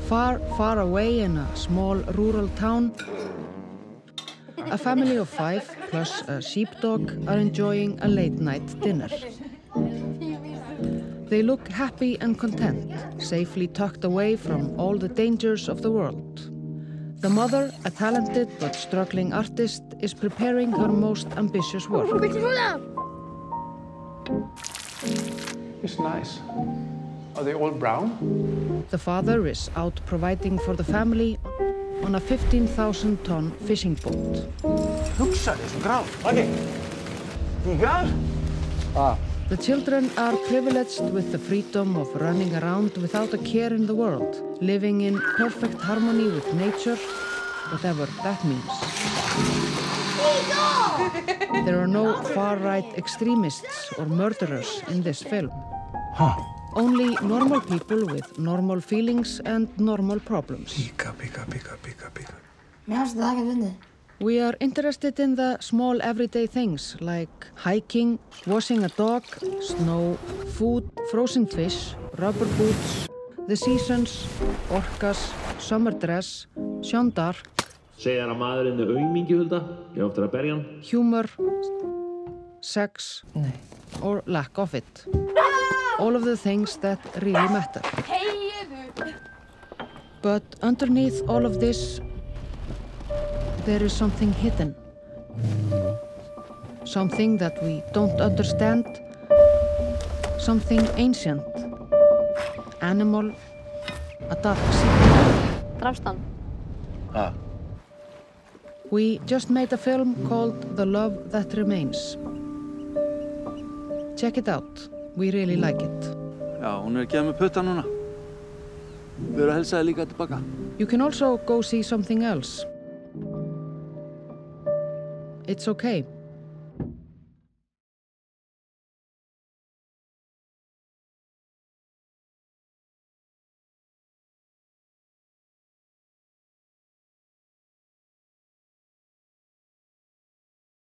Far, far away in a small rural town, a family of 5 plus a sheepdog are enjoying a late-night dinner. They look happy and content, safely tucked away from all the dangers of the world. The mother, a talented but struggling artist, is preparing her most ambitious work. It's nice. Are they all brown? The father is out providing for the family on a 15,000-ton fishing boat. The children are privileged with the freedom of running around without a care in the world, living in perfect harmony with nature, whatever that means. There are no far-right extremists or murderers in this film. Only normal people with normal feelings and normal problems. We are interested in the small everyday things like hiking, washing a dog, snow, food, frozen fish, rubber boots, the seasons, orcas, summer dress, Jeanne d'Arc, Segir að maðurinn er aumingju, Hulda. Ég oftar að berja hann. Humor, sex, or lack of it. All of the things that really matter. But underneath all of this, there is something hidden. Something that we don't understand. Something ancient. Animal. A dark secret. Drafst hann? We just made a film called The Love That Remains. Check it out. We really like it. Já, hún að gefa mig putta núna. Við erum að helsa þér líka tilbaka. You can also go see something else. It's okay.